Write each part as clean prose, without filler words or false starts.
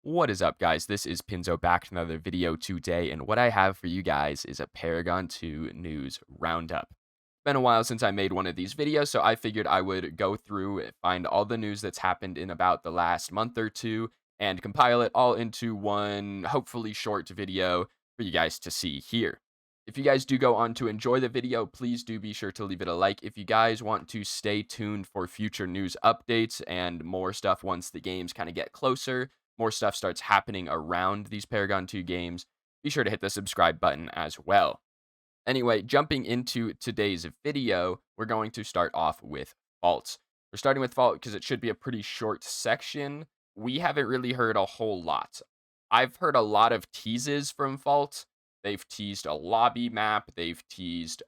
What is up, guys? This is Pinzo back to another video today, and what I have for you guys is a Paragon 2 news roundup. Been a while since I made one of these videos, so I figured I would go through and find all the news that's happened in about the last month or two and compile it all into one, hopefully short video for you guys to see here. If you guys do go on to enjoy the video, please do be sure to leave it a like. If you guys want to stay tuned for future news updates and more stuff once the games kind of get closer, more stuff starts happening around these Paragon 2 games, be sure to hit the subscribe button as well. Anyway, jumping into today's video, we're going to start off with faults. We're starting with fault because it should be a pretty short section. We haven't really heard a whole lot. I've heard a lot of teases from fault. They've teased a lobby map. They've teased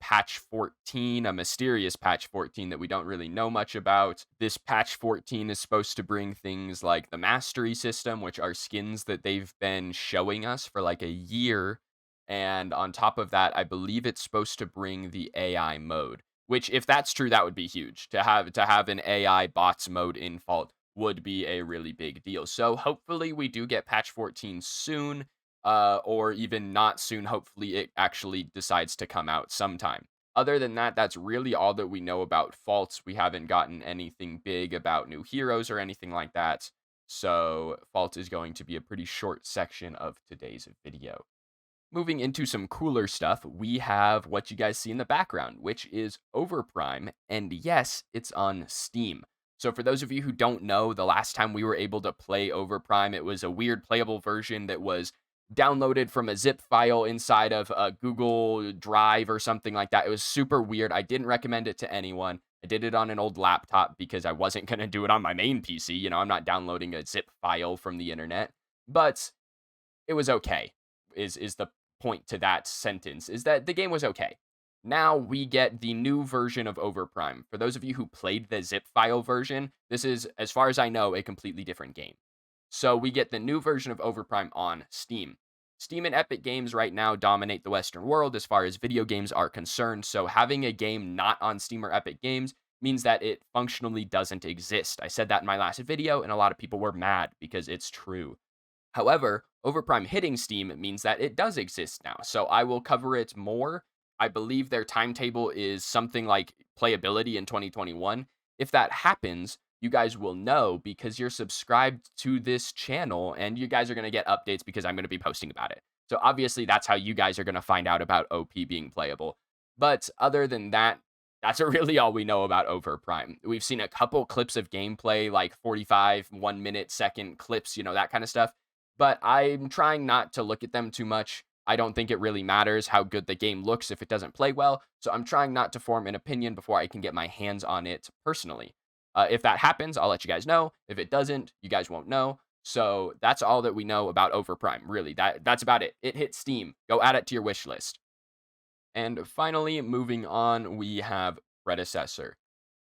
patch 14, a mysterious patch 14 that we don't really know much about. This patch 14 is supposed to bring things like the mastery system, which are skins that they've been showing us for like a year. And on top of that, I believe it's supposed to bring the AI mode, which if that's true, that would be huge. To have an AI bots mode in Fault would be a really big deal. So hopefully we do get patch 14 soon, or even not soon. Hopefully it actually decides to come out sometime. Other than that, that's really all that we know about Faults. We haven't gotten anything big about new heroes or anything like that. So Fault is going to be a pretty short section of today's video. Moving into some cooler stuff, we have what you guys see in the background, which is OverPrime, and yes, it's on Steam. So for those of you who don't know, the last time we were able to play OverPrime, it was a weird playable version that was downloaded from a zip file inside of a Google Drive or something like that. It was super weird. I didn't recommend it to anyone. I did it on an old laptop because I wasn't going to do it on my main PC. I'm not downloading a zip file from the internet, but it was okay. Is the point to that sentence is that the game was okay. Now we get the new version of Overprime. For those of you who played the zip file version, this is, as far as I know, a completely different game. So we get the new version of Overprime on Steam. Steam and Epic Games right now dominate the Western world as far as video games are concerned. So having a game not on Steam or Epic Games means that it functionally doesn't exist. I said that in my last video, and a lot of people were mad because it's true. However, Overprime hitting Steam means that it does exist now, so I will cover it more. I believe their timetable is something like playability in 2021. If that happens, you guys will know because you're subscribed to this channel and you guys are going to get updates because I'm going to be posting about it. So obviously that's how you guys are going to find out about OP being playable. But other than that, that's really all we know about Overprime. We've seen a couple clips of gameplay, like 45, 1 minute, second clips, that kind of stuff, but I'm trying not to look at them too much. I don't think it really matters how good the game looks if it doesn't play well, so I'm trying not to form an opinion before I can get my hands on it personally. If that happens, I'll let you guys know. If it doesn't, you guys won't know. So that's all that we know about Overprime. Really, that's about it. It hit Steam. Go add it to your wish list. And finally, moving on, we have Predecessor.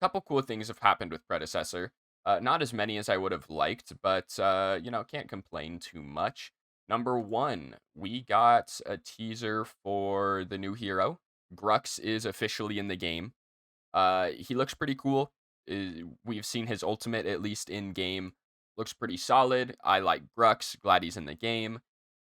A couple cool things have happened with Predecessor. Not as many as I would have liked, but can't complain too much. Number one, we got a teaser for the new hero. Grux is officially in the game. He looks pretty cool. We've seen his ultimate, at least in game. Looks pretty solid. I like Grux. Glad he's in the game.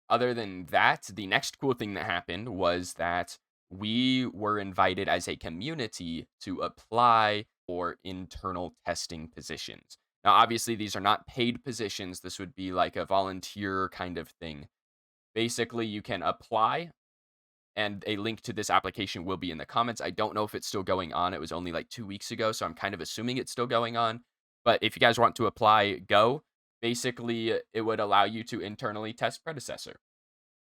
Other than that, the next cool thing that happened was that we were invited as a community to apply for internal testing positions. Now, obviously, these are not paid positions. This would be like a volunteer kind of thing. Basically, you can apply, and a link to this application will be in the comments. I don't know if it's still going on. It was only like 2 weeks ago, so I'm kind of assuming it's still going on. But if you guys want to apply, go. Basically, it would allow you to internally test Predecessor.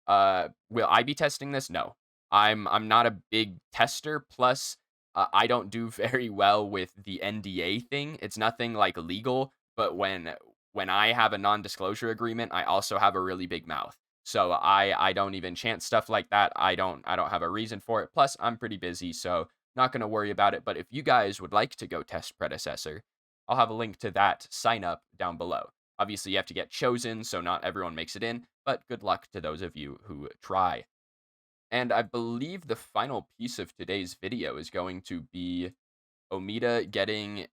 Will I be testing this? No. I'm not a big tester. Plus, I don't do very well with the NDA thing. It's nothing like legal, but when I have a non-disclosure agreement, I also have a really big mouth. So I don't even chance stuff like that. I don't have a reason for it. Plus, I'm pretty busy, so not going to worry about it. But if you guys would like to go test Predecessor, I'll have a link to that sign up down below. Obviously, you have to get chosen, so not everyone makes it in, but good luck to those of you who try. And I believe the final piece of today's video is going to be Omeda getting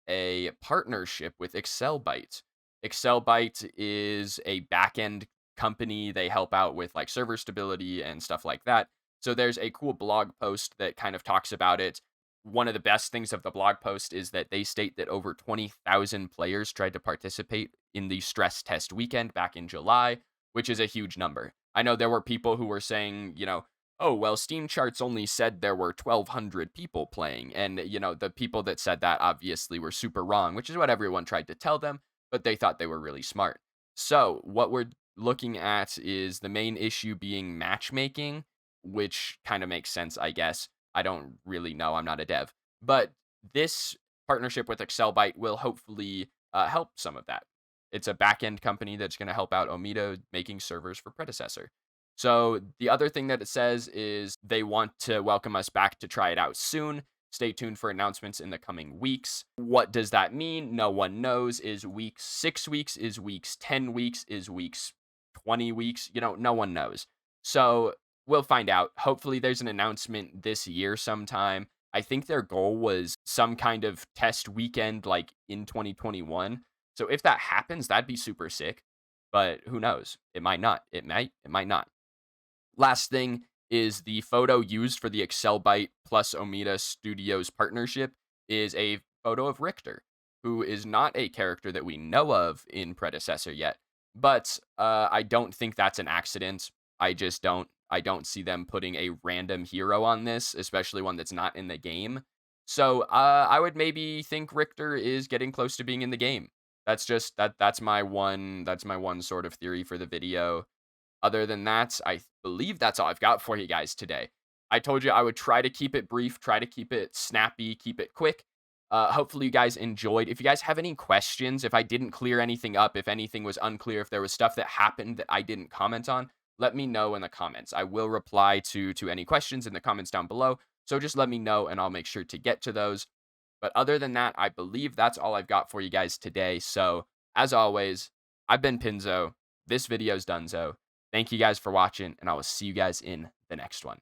a partnership with Excelbyte. Excelbyte is a backend company. They help out with like server stability and stuff like that. So there's a cool blog post that kind of talks about it. One of the best things of the blog post is that they state that over 20,000 players tried to participate in the stress test weekend back in July, which is a huge number. I know there were people who were saying, oh, well, Steam charts only said there were 1,200 people playing. And, the people that said that obviously were super wrong, which is what everyone tried to tell them, but they thought they were really smart. So, what we're looking at is the main issue being matchmaking, which kind of makes sense, I guess. I don't really know. I'm not a dev. But this partnership with Excelbyte will hopefully help some of that. It's a back-end company that's going to help out Omeda making servers for Predecessor. So the other thing that it says is they want to welcome us back to try it out soon. Stay tuned for announcements in the coming weeks. What does that mean? No one knows. Is weeks 6 weeks? Is weeks 10 weeks? Is weeks 20 weeks? No one knows. So we'll find out. Hopefully, there's an announcement this year sometime. I think their goal was some kind of test weekend like in 2021. So if that happens, that'd be super sick. But who knows? It might not. It might not. Last thing is the photo used for the Excelbyte plus Omeda Studios partnership is a photo of Richter, who is not a character that we know of in Predecessor yet. But I don't think that's an accident. I just don't. I don't see them putting a random hero on this, especially one that's not in the game. So I would maybe think Richter is getting close to being in the game. That's just that's my one. That's my one sort of theory for the video. Other than that, I believe that's all I've got for you guys today. I told you I would try to keep it brief, try to keep it snappy, keep it quick. Hopefully, you guys enjoyed. If you guys have any questions, if I didn't clear anything up, if anything was unclear, if there was stuff that happened that I didn't comment on, let me know in the comments. I will reply to any questions in the comments down below. So just let me know, and I'll make sure to get to those. But other than that, I believe that's all I've got for you guys today. So, as always, I've been Pinzo. This video's Dunzo. Thank you guys for watching, and I will see you guys in the next one.